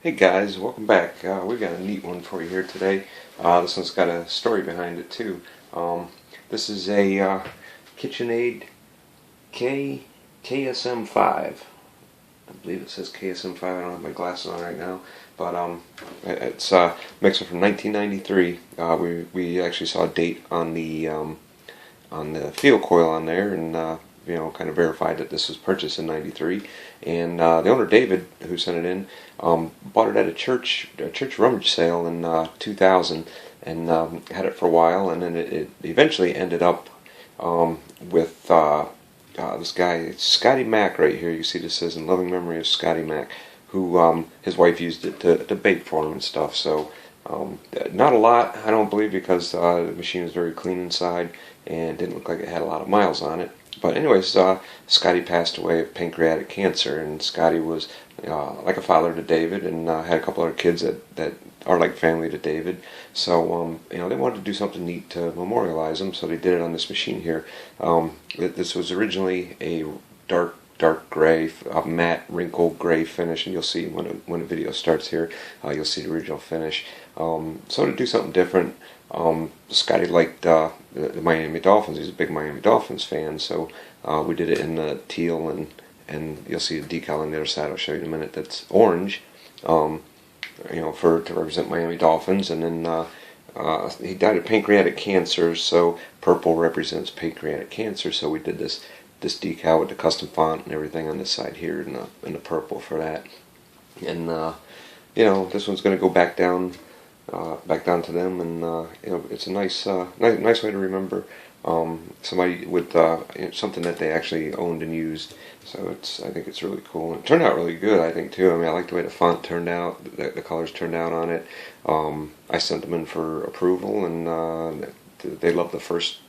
Hey guys, welcome back. We've got a neat one for you here today. This one's got a story behind it too. This is a Kitchenaid KSM5. I believe it says KSM5. I don't have my glasses on right now, but it's a mixer from 1993. We actually saw a date on the field coil on there, and kind of verified that this was purchased in '93. And the owner David, who sent it in, bought it at a church rummage sale in 2000, and had it for a while, and then it eventually ended up with this guy Scotty Mac right here. You see this says in loving memory of Scotty Mac, who his wife used it to bake for him and stuff. So not a lot, I don't believe, because the machine is very clean inside and didn't look like it had a lot of miles on it. But anyways, Scotty passed away of pancreatic cancer, and Scotty was like a father to David, and had a couple other kids that are like family to David. So they wanted to do something neat to memorialize him, so they did it on this machine here. This was originally a dark gray, a matte wrinkle gray finish, and you'll see when the video starts here, you'll see the original finish. So to do something different, Scotty liked the Miami Dolphins. He's a big Miami Dolphins fan, so we did it in the teal, and you'll see a decal on the other side. I'll show you in a minute. That's orange, to represent Miami Dolphins. And then he died of pancreatic cancer, so purple represents pancreatic cancer. So we did this decal with the custom font and everything on this side here, in the purple for that. And this one's going to go back down to them, and it's a nice way to remember somebody with something that they actually owned and used. So I think it's really cool, and it turned out really good, I think, too. I mean, I like the way the font turned out, the colors turned out on it. I sent them in for approval, and they loved the first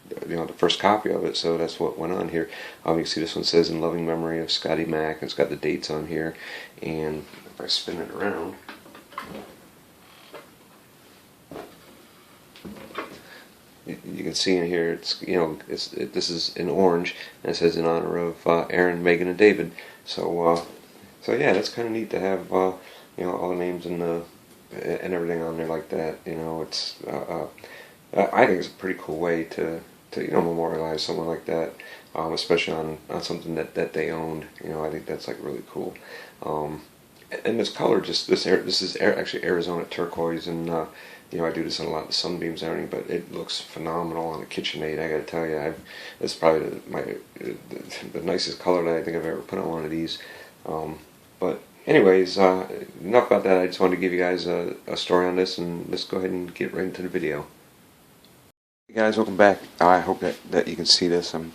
copy of it, so that's what went on here. You can see this one says in loving memory of Scotty Mac, and it's got the dates on here. And if I spin it around, you can see in here, this is in orange, and it says in honor of Aaron, Megan, and David. So yeah, that's kind of neat to have all the names and everything on there like that. It's I think it's a pretty cool way to memorialize someone like that, especially on something that they owned. I think that's like really cool. And this color, this is actually Arizona turquoise, and I do this on a lot of sunbeams and everything, but it looks phenomenal on a Kitchenaid. I gotta tell you, it's probably the nicest color that I think I've ever put on one of these. But anyways, enough about that. I just wanted to give you guys a story on this, and let's go ahead and get right into the video. Hey guys, welcome back. I hope that you can see this. I'm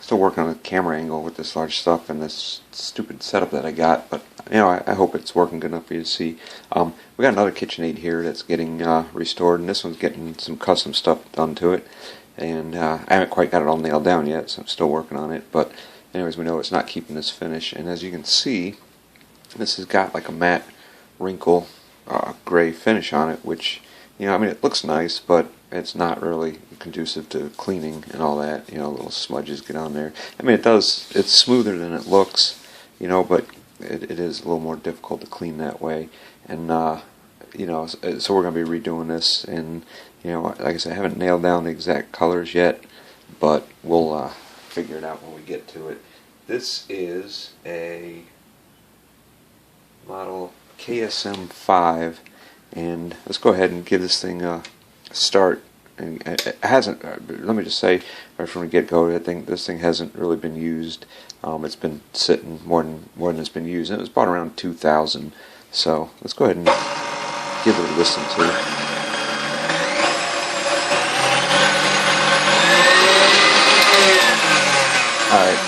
still working on a camera angle with this large stuff and this stupid setup that I got, but I hope it's working good enough for you to see. We got another Kitchenaid here that's getting restored, and this one's getting some custom stuff done to it, and I haven't quite got it all nailed down yet, so I'm still working on it. But anyways, we know it's not keeping this finish, and as you can see, this has got like a matte wrinkle gray finish on it, which it looks nice, but it's not really conducive to cleaning and all that. Little smudges get on there. I mean, it's smoother than it looks, but it is a little more difficult to clean that way. And so we're going to be redoing this, and like I said, I haven't nailed down the exact colors yet, but we'll figure it out when we get to it. This is a model KSM5, and let's go ahead and give this thing a start. And it hasn't, let me just say right from the get-go, I think this thing hasn't really been used. It's been sitting more than it's been used, and it was bought around 2000. So let's go ahead and give it a listen to. Alright.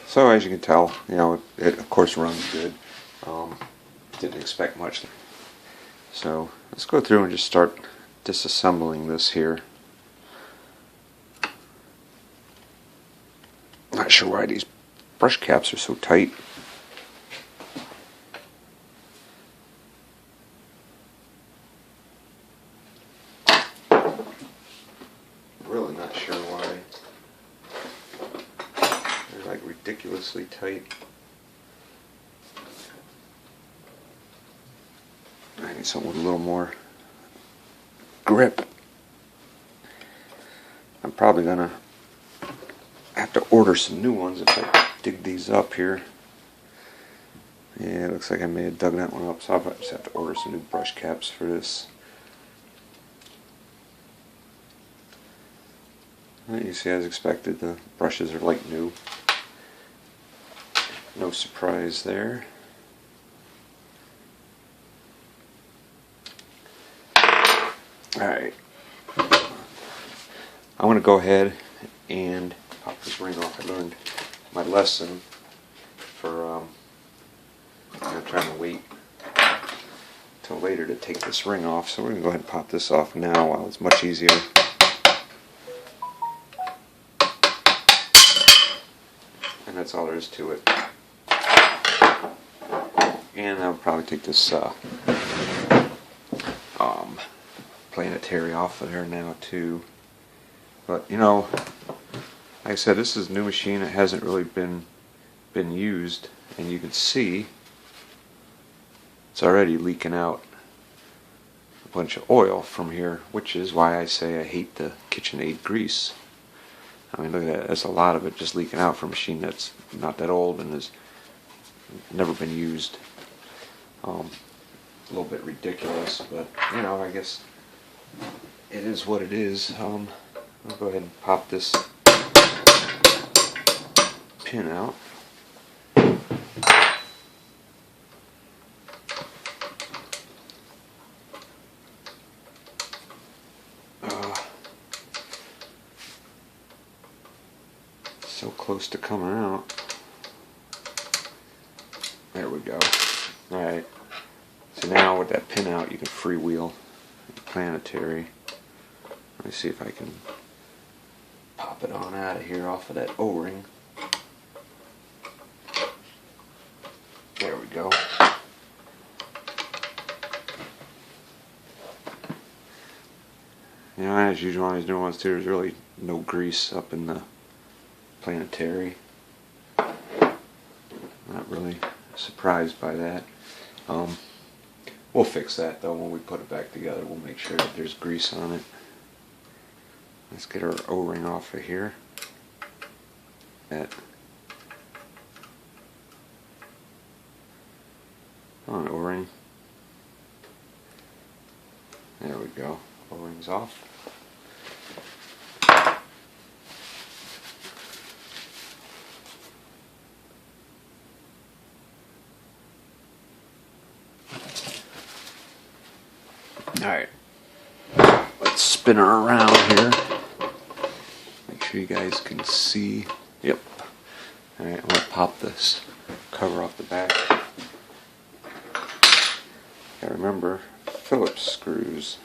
So as you can tell, it of course runs good. Didn't expect much. So let's go through and just start disassembling this here. Not sure why these brush caps are so tight. Really not sure why. They're like ridiculously tight. I need something with a little more grip. I'm probably gonna have to order some new ones if I dig these up here. Yeah, it looks like I may have dug that one up, so I'll just have to order some new brush caps for this. You see, as expected, the brushes are like new. No surprise there. Alright. I want to go ahead and pop this ring off. I learned my lesson for I'm trying to wait till later to take this ring off, so we're going to go ahead and pop this off now while it's much easier. And that's all there is to it. And I'll probably take this planetary off of there now too. But you know, like I said, this is a new machine. It hasn't really been used, and you can see it's already leaking out a bunch of oil from here, which is why I say I hate the Kitchenaid grease. I mean, look at that. That's a lot of it just leaking out from a machine that's not that old and has never been used. A little bit ridiculous, but you know, I guess it is what it is. I'll go ahead and pop this pin out. So close to coming out. There we go. Alright. So now with that pin out, you can freewheel the planetary. Let me see if I can pop it on out of here off of that O-ring. There we go. You know, as usual on these new ones too, there's really no grease up in the planetary. Not really surprised by that. We'll fix that though when we put it back together. We'll make sure that there's grease on it. Let's get our O-ring off of here. That on O-ring. There we go. O-ring's off. Alright, let's spin her around here. Make sure you guys can see. Yep. Alright, I'm going to pop this cover off the back. Gotta remember, Phillips screws.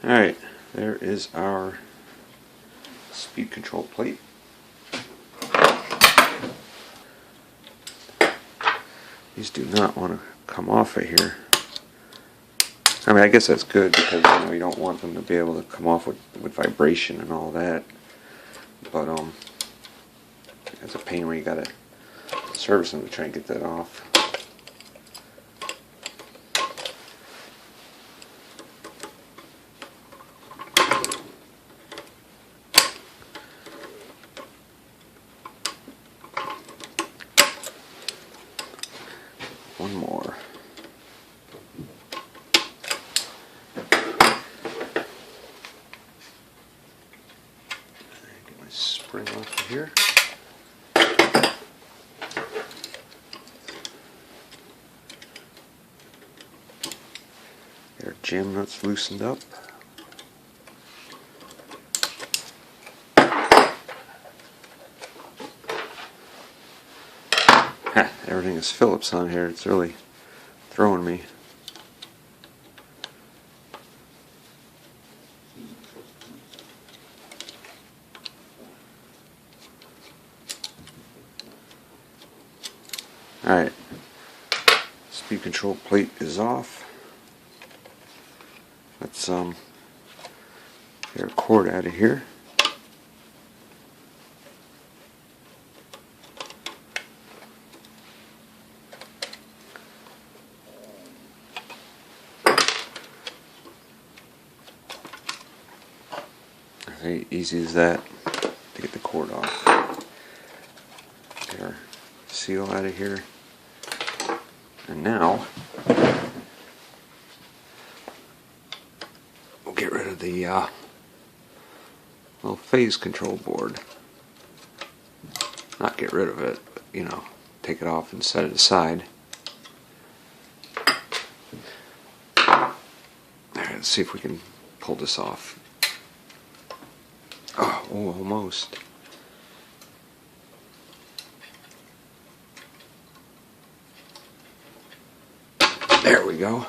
Alright, there is our speed control plate. These do not want to come off of here. I mean, I guess that's good because you know you don't want them to be able to come off with vibration and all that. But it's a pain when you gotta service them to try and get that off. One more. Get my spring off of here. Get our jam nuts loosened up. Everything is Phillips on here. It's really throwing me. Alright. Speed control plate is off. Let's get our cord out of here. Very easy as that to get the cord off. Get our seal out of here. And now we'll get rid of the little phase control board. Not get rid of it, but, you know, take it off and set it aside. Alright, let's see if we can pull this off. Oh, almost. There we go.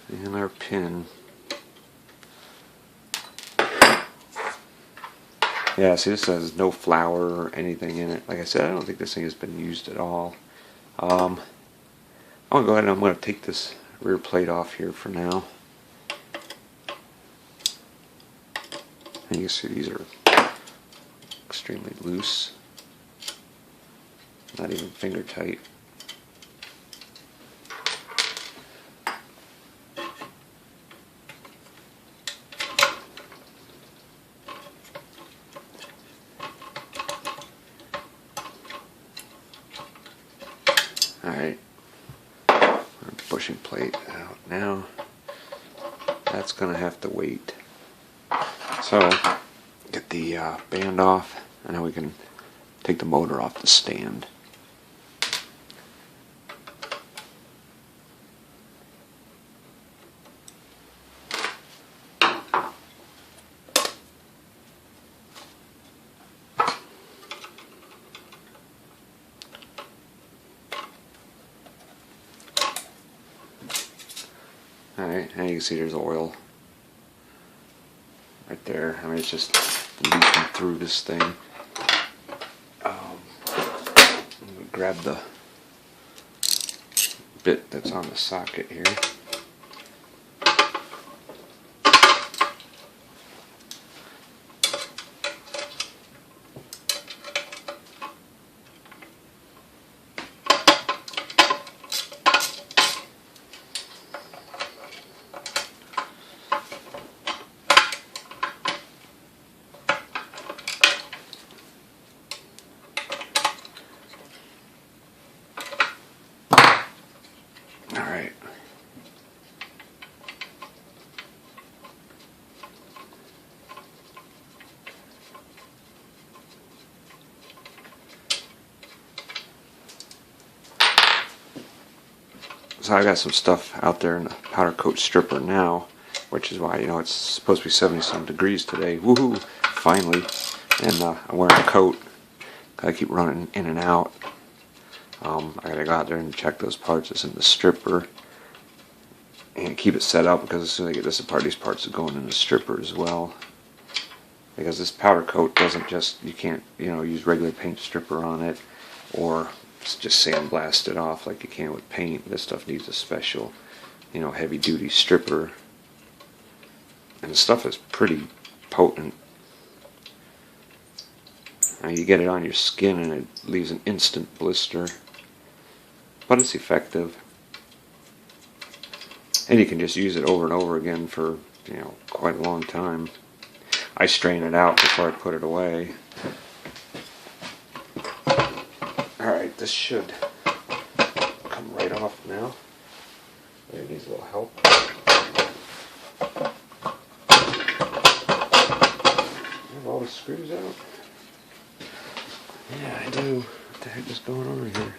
And our pin. Yeah, see, this says no flour or anything in it. Like I said, I don't think this thing has been used at all. I'm going to go ahead and I'm going to take this rear plate off here for now. And you can see these are extremely loose. Not even finger tight. Alright, bushing plate out now. That's going to have to wait. So, get the band off, and now we can take the motor off the stand. Alright, and you can see there's oil right there. I mean, it's just leaking through this thing. I'm going to grab the bit that's on the socket here. Alright. So I got some stuff out there in the powder coat stripper now, which is why, you know, it's supposed to be 70-some degrees today. Woohoo! Finally. And I'm wearing a coat. Gotta keep running in and out. I gotta go out there and check those parts that's in the stripper and keep it set up, because as soon as I get this apart, these parts are going in the stripper as well. Because this powder coat doesn't just, you can't, you know, use regular paint stripper on it or just sandblast it off like you can with paint. This stuff needs a special, you know, heavy duty stripper. And the stuff is pretty potent. You get it on your skin and it leaves an instant blister. But it's effective. And you can just use it over and over again for, you know, quite a long time. I strain it out before I put it away. Alright, this should come right off now. It needs a little help. Have all the screws out? Yeah, I do. What the heck is going on here?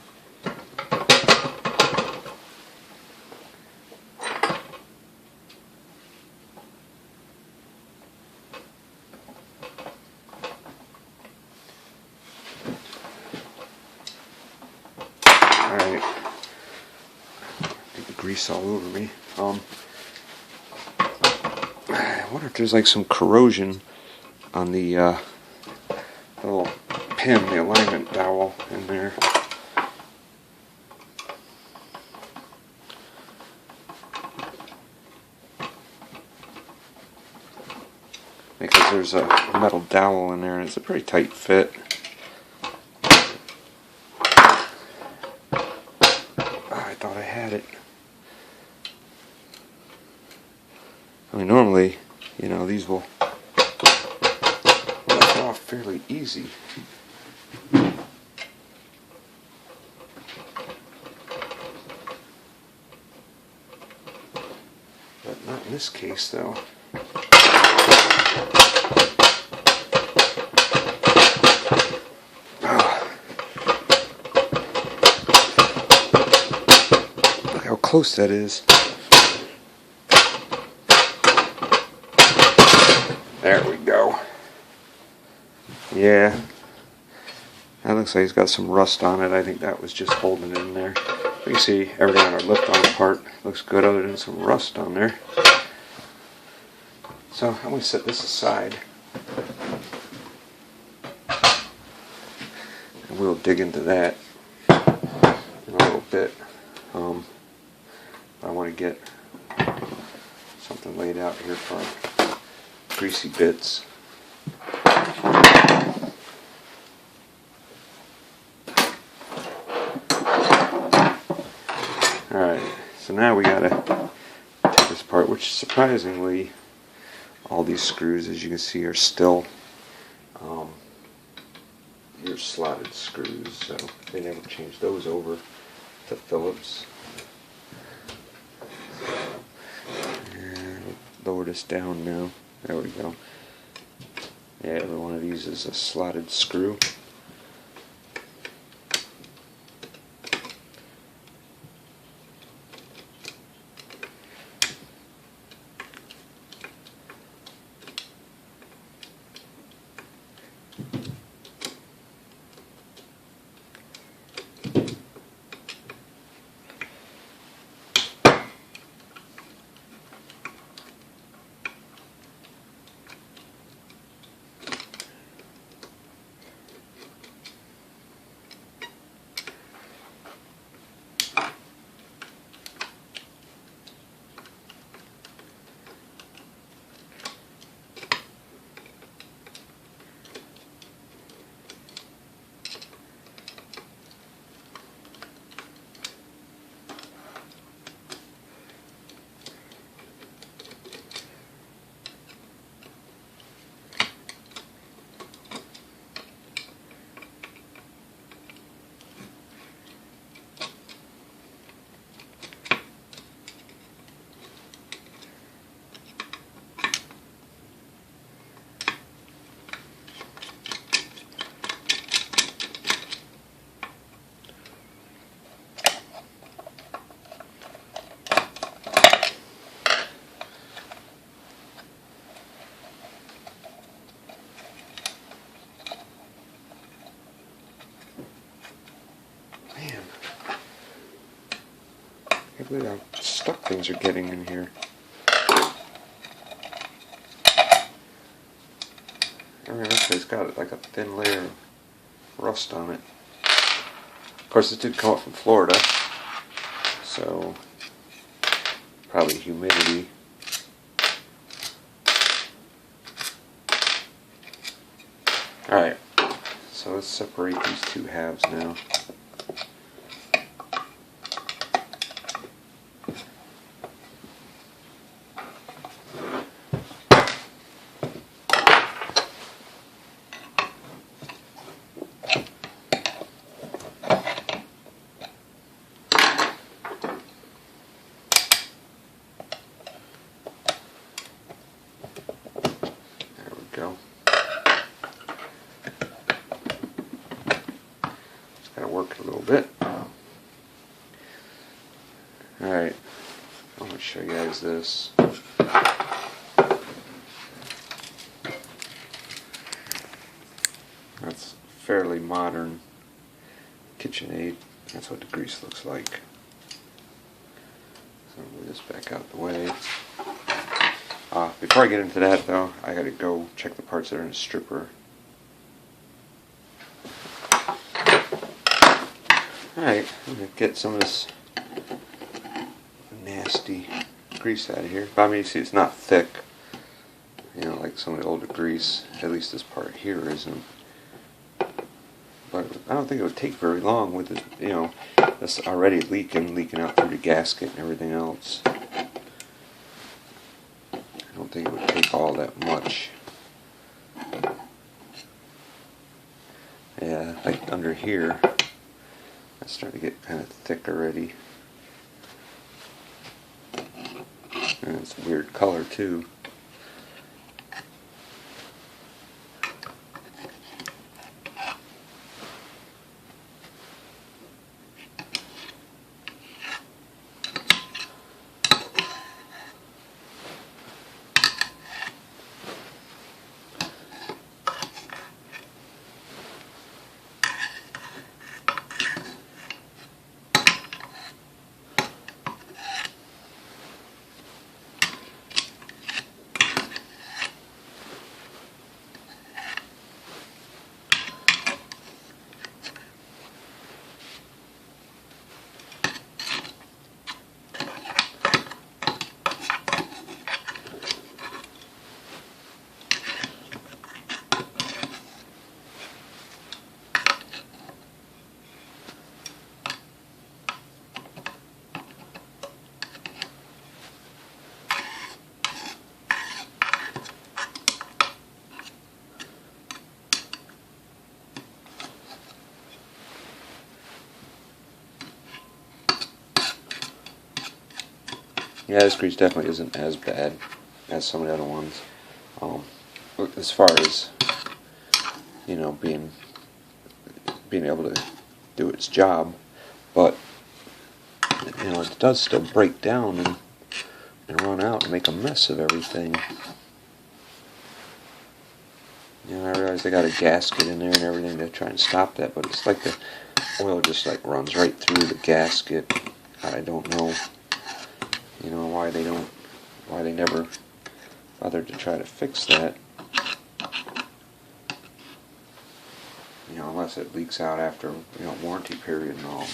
Alright. Get the grease all over me. I wonder if there's like some corrosion on the little pin, the alignment dowel in there. Because there's a metal dowel in there and it's a pretty tight fit. I thought I had it. I mean, normally you know, these will let off fairly easy. But not in this case, though. Look how close that is. There we go. Yeah. That looks like it's got some rust on it. I think that was just holding it in there. You can see everything on our lip on the part looks good other than some rust on there. So I'm going to set this aside. And we'll dig into that in a little bit. I want to get something laid out here for our greasy bits. Alright, so now we gotta take this apart, which surprisingly, all these screws, as you can see, are still your slotted screws, so they never changed those over to Phillips. And lower this down now. There we go. Yeah, every one of these is a slotted screw. I can't believe how stuck things are getting in here. I mean, this has got like a thin layer of rust on it. Of course, it did come up from Florida, so probably humidity. Alright, so let's separate these two halves now. Go. Just gotta work it a little bit. Alright, I'm gonna show you guys this. That's fairly modern Kitchenaid. That's what the grease looks like. So move this back out the way. Before I get into that, though, I gotta go check the parts that are in a stripper. Alright, I'm gonna get some of this nasty grease out of here. But I mean, you see, it's not thick, you know, like some of the older grease. At least this part here isn't. But I don't think it would take very long with it, you know, that's already leaking out through the gasket and everything else. I don't think it would take all that much. Yeah, like under here, it's starting to get kind of thick already. And it's a weird color too. Yeah, this grease definitely isn't as bad as some of the other ones. As far as, you know, being able to do its job, but you know, it does still break down and run out and make a mess of everything. You know, I realize they got a gasket in there and everything to try and stop that, but it's like the oil just like runs right through the gasket. I don't know, you know, why they never bothered to try to fix that. You know, unless it leaks out after, you know, warranty period and all,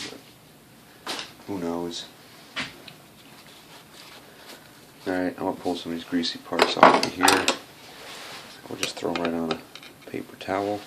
but who knows. Alright, I'm going to pull some of these greasy parts off of here. We'll just throw them right on a paper towel.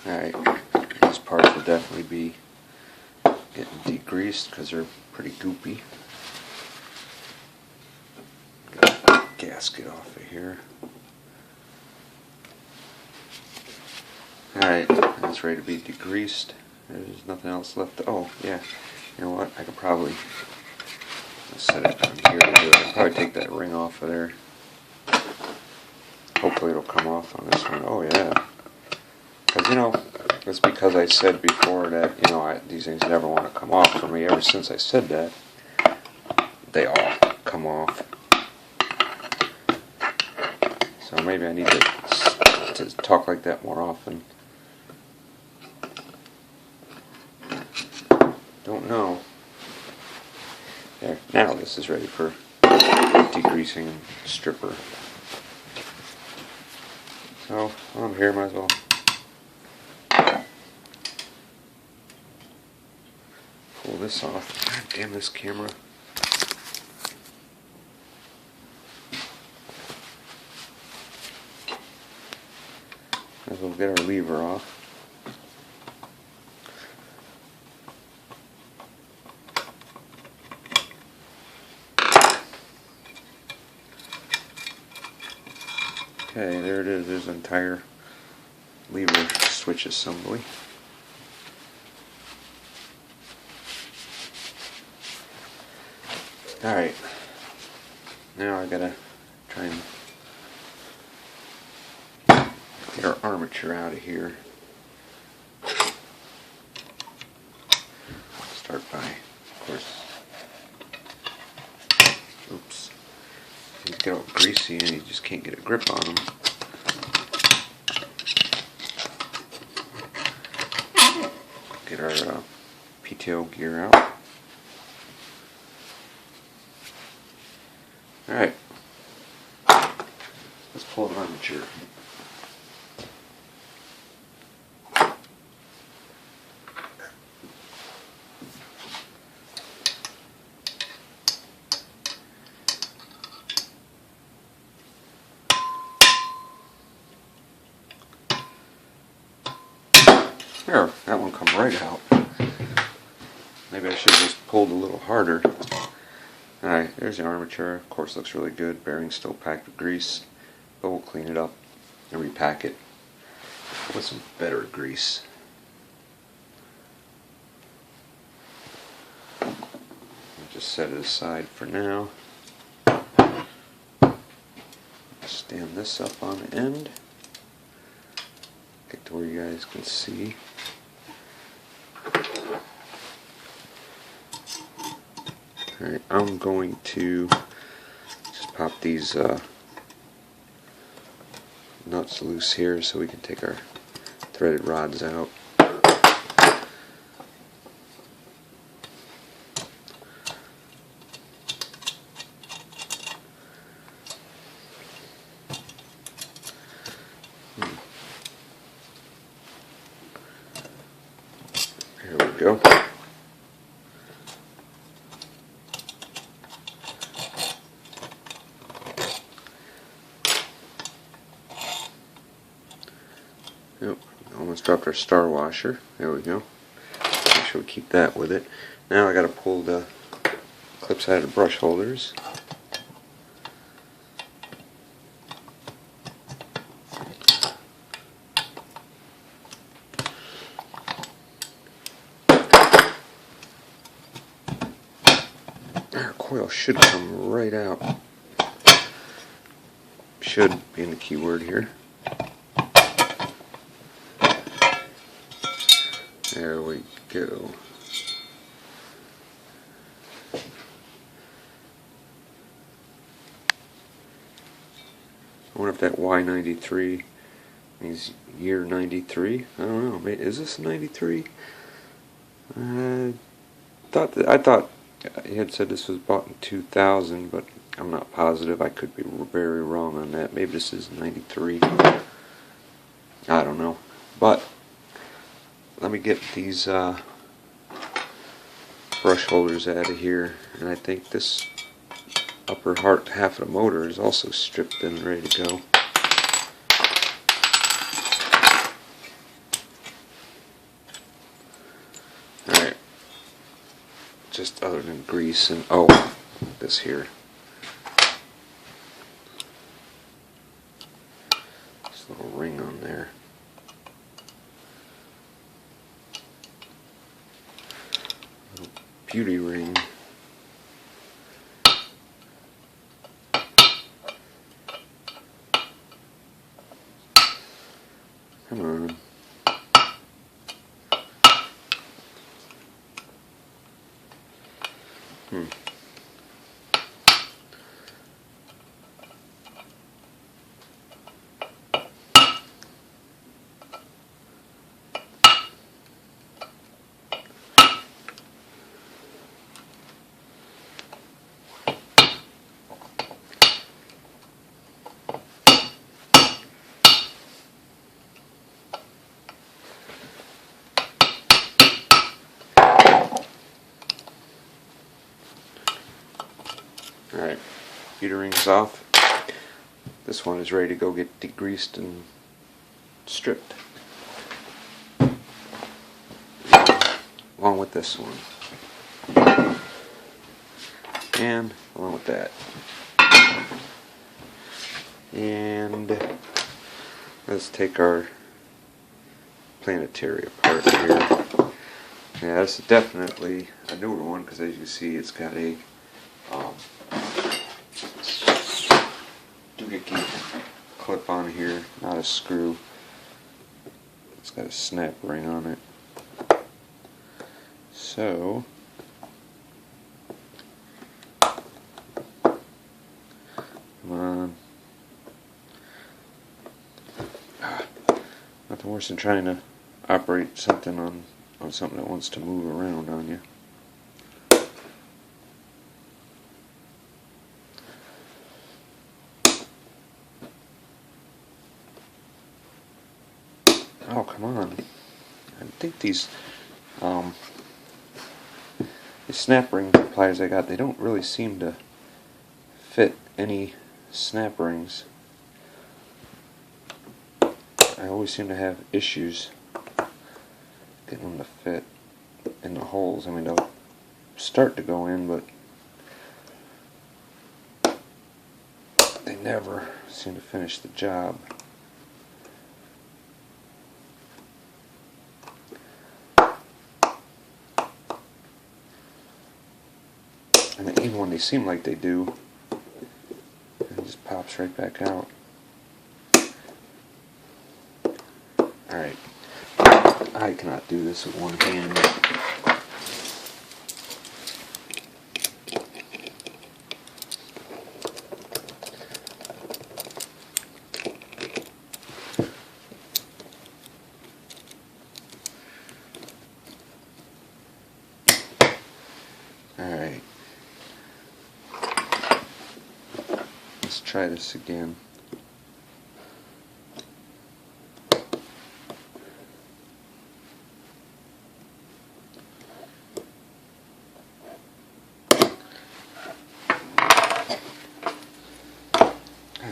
Alright, these parts will definitely be getting degreased because they're pretty goopy. Get the gasket off of here. Alright, that's ready to be degreased. There's nothing else left. Oh, yeah. You know what? I could probably set it down here to do it. I'll probably take that ring off of there. Hopefully it'll come off on this one. Oh, yeah. Because, you know, it's because I said before that, you know, these things never want to come off for me. Ever since I said that, they all come off. So maybe I need to talk like that more often. Don't know. There, now this is ready for degreasing stripper. So, while I'm here, might as well pull this off. God damn this camera. Might as well get our lever off. Okay, there it is. There's an entire lever switch assembly. Alright, now I gotta try and get our armature out of here. apart by, of course. Oops. These get all greasy and you just can't get a grip on them. Get our PTO gear out. Alright. Let's pull the armature. There, that one come right out. Maybe I should have just pulled a little harder. Alright, there's the armature. Of course, looks really good. Bearing's still packed with grease. But we'll clean it up and repack it with some better grease. I'll just set it aside for now. Stand this up on the end. Get to where you guys can see. Alright, I'm going to just pop these nuts loose here so we can take our threaded rods out. There we go. Yep, almost dropped our star washer. There we go. Make sure we keep that with it. Now I got to pull the clips out of the brush holders. Our coil should come right out. Should being the key word here. There we go. I wonder if that Y93 means year 93. I don't know. Is this 93? I thought he had said this was bought in 2000, but I'm not positive. I could be very wrong on that. Maybe this is 93. I don't know. But let me get these brush holders out of here, and I think this upper half of the motor is also stripped and ready to go. Alright, just other than grease and this here. This little ring on there. Beauty ring. Come on. Alright, feeder ring's off. This one is ready to go get degreased and stripped. Along with this one. And along with that. And let's take our planetary apart here. Yeah, this is definitely a newer one because as you see it's got a doohickey clip on here, not a screw. It's got a snap ring on it. So person trying to operate something on something that wants to move around on you. Oh, come on. I think these snap ring pliers I got, they don't really seem to fit any snap rings. I always seem to have issues getting them to fit in the holes. I mean, they'll start to go in, but they never seem to finish the job. And even when they seem like they do, it just pops right back out. Alright, I cannot do this with one hand. Alright, let's try this again.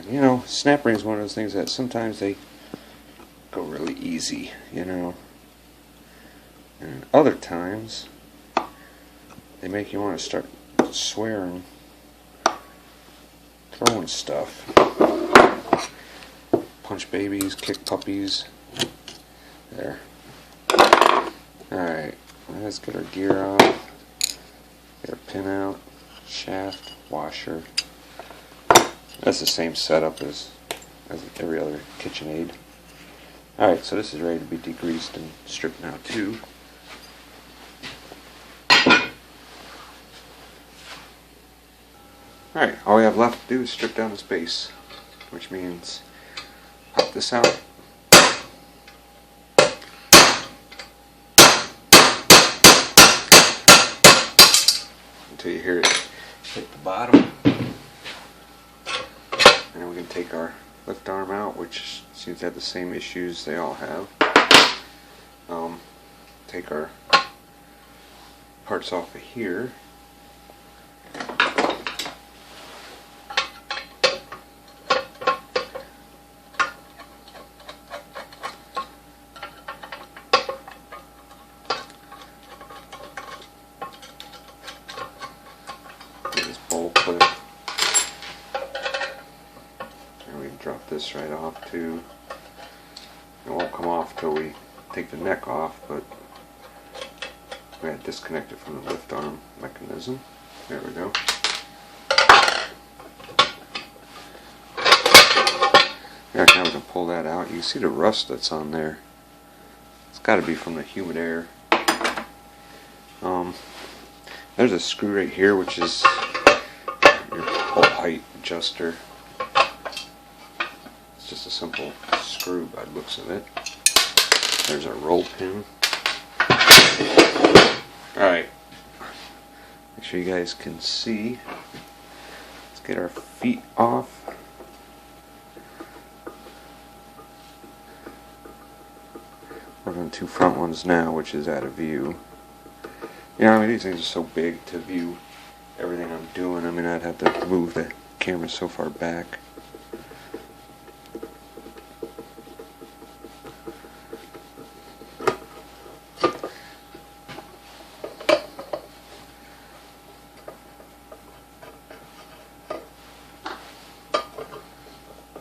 You know, snap ring is one of those things that sometimes they go really easy, you know, and other times they make you want to start swearing, throwing stuff, punch babies, kick puppies. There. Alright, let's get our gear off, get our pin out, shaft, washer. That's the same setup as every other Kitchenaid. Alright, so this is ready to be degreased and stripped now too. Alright, all we have left to do is strip down this base, which means pop this out. Until you hear it hit the bottom. And then we can take our lift arm out, which seems to have the same issues they all have. Take our parts off of here. Get this bowl clip. Drop this right off too. It won't come off till we take the neck off, but we had to disconnect it from the lift arm mechanism. There we go. Yeah, now we can pull that out. You can see the rust that's on there. It's got to be from the humid air. There's a screw right here, which is your whole height adjuster. Just a simple screw by the looks of it. There's our roll pin. Alright, make sure you guys can see. Let's get our feet off. We're on the two front ones now, which is out of view. You know, I mean, these things are so big to view everything I'm doing. I mean, I'd have to move the camera so far back.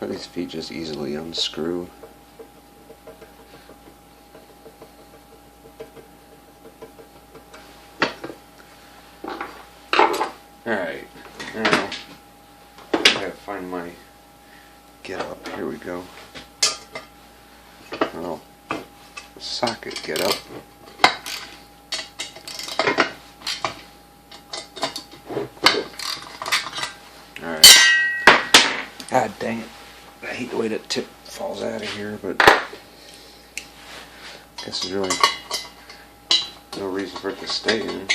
These feet just easily unscrew. Alright, now I gotta find my get up. Here we go. Well, socket get up. Alright. God dang it. I hate the way that tip falls out of here, but guess there's really no reason for it to stay in.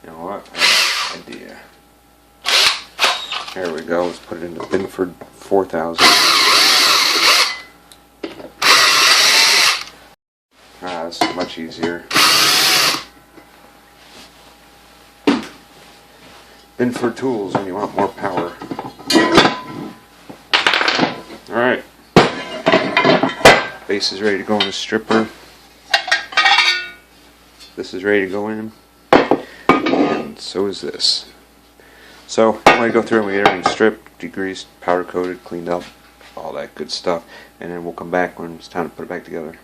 You know what? I have an idea. There we go. Let's put it into Binford 4000. This is much easier. Binford tools when you want more power. Alright. Base is ready to go in the stripper. This is ready to go in. And so is this. So I'm going to go through and we get everything stripped, degreased, powder coated, cleaned up, all that good stuff. And then we'll come back when it's time to put it back together.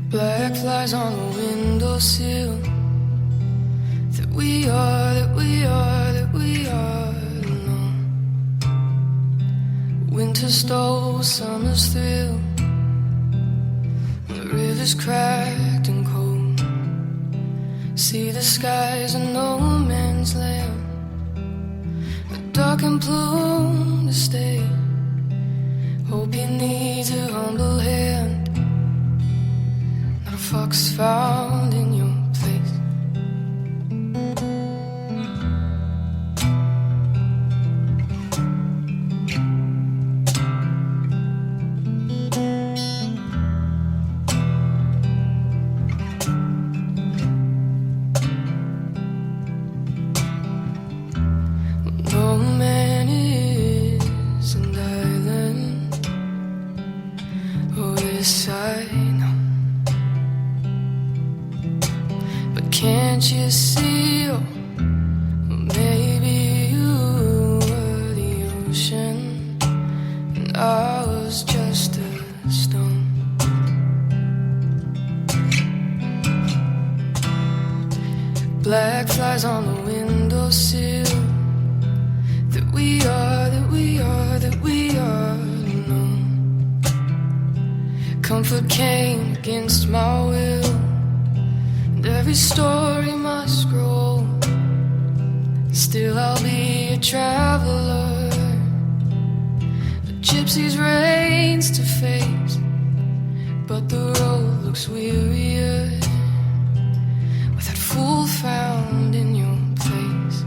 Black flies on the windowsill. That we are alone. Winter stole summer's thrill. The river's cracked and cold. See the skies are no man's land. A dark and plume to stay. Hope you need a humble hand. Fox found in your place. No man is an island. Oh, yes, I know. Can't you see? Or maybe you were the ocean and I was just a stone. Black flies on the windowsill. That we are alone. Comfort came against my will. Every story must grow. Still I'll be a traveler. A gypsy's reigns to face. But the road looks wearier with that fool found in your place.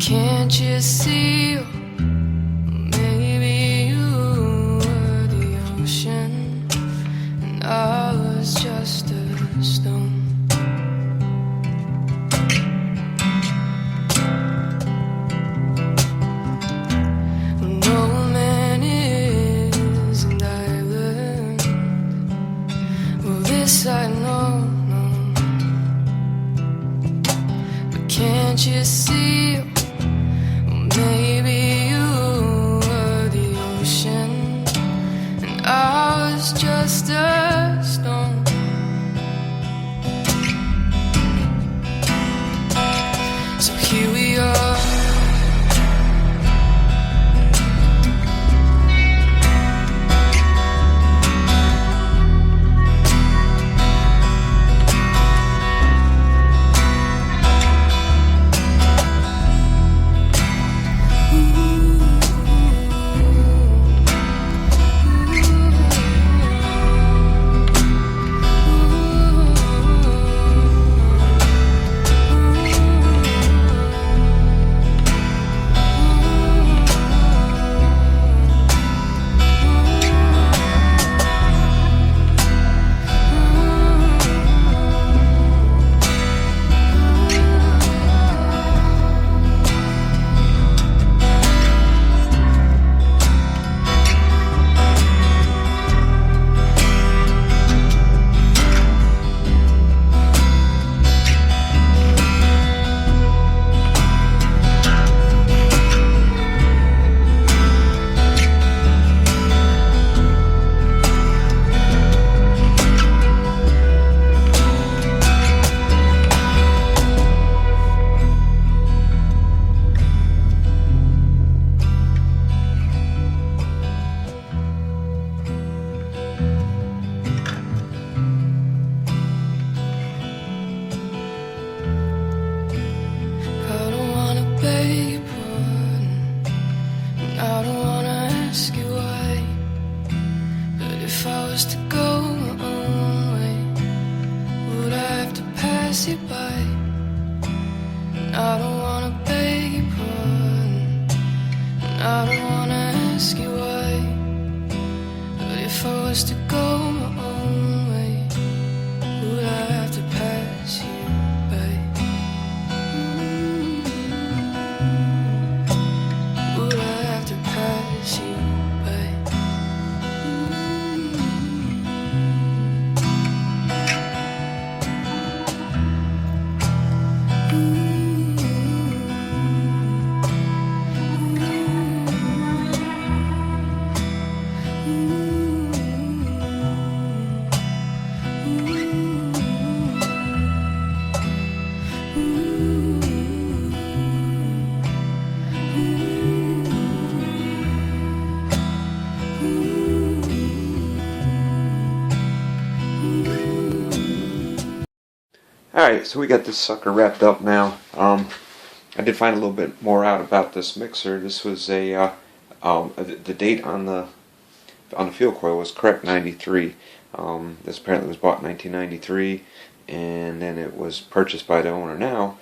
Can't you see? Maybe you were the ocean and I was just a stone. No man is an island. Well, this I know, but can't you see? Maybe you were the ocean and I was just a stone. So here we are. Ooh. I was to go my own way, would I have to pass you by? And I don't wanna beg your pardon, and I don't wanna ask you why. But if I was to go my own way, would I have to pass you by? Would I have to pass you by? Alright, so we got this sucker wrapped up now. I did find a little bit more out about this mixer. This was the date on the field coil was correct, 93. This apparently was bought in 1993, and then it was purchased by the owner now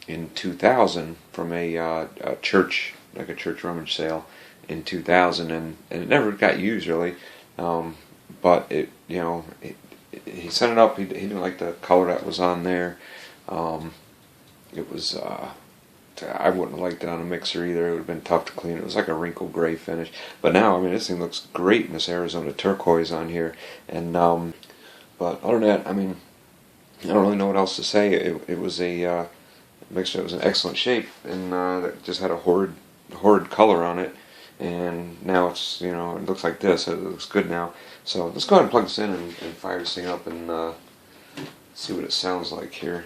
in 2000 from a church, like a church rummage sale in 2000, and it never got used really. But it, you know, he sent it up. He didn't like the color that was on there. It was I wouldn't have liked it on a mixer either. It would have been tough to clean. It was like a wrinkle gray finish. But now, I mean, this thing looks great in this Arizona turquoise on here. And but other than that, I mean, I don't really know what else to say. It was a mixer that was in excellent shape, and that just had a horrid color on it. And now it's, you know, it looks like this. It looks good now. So let's go ahead and plug this in and fire this thing up and see what it sounds like here.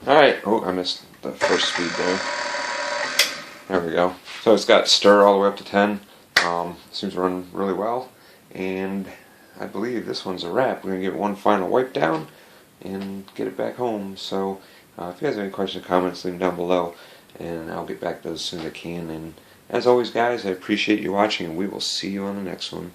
Alright, oh, I missed the first speed there. There we go. So it's got stir all the way up to 10. Seems to run really well. And I believe this one's a wrap. We're going to give it one final wipe down and get it back home. So if you guys have any questions or comments, leave them down below. And I'll get back to those as soon as I can. And as always, guys, I appreciate you watching, and we will see you on the next one.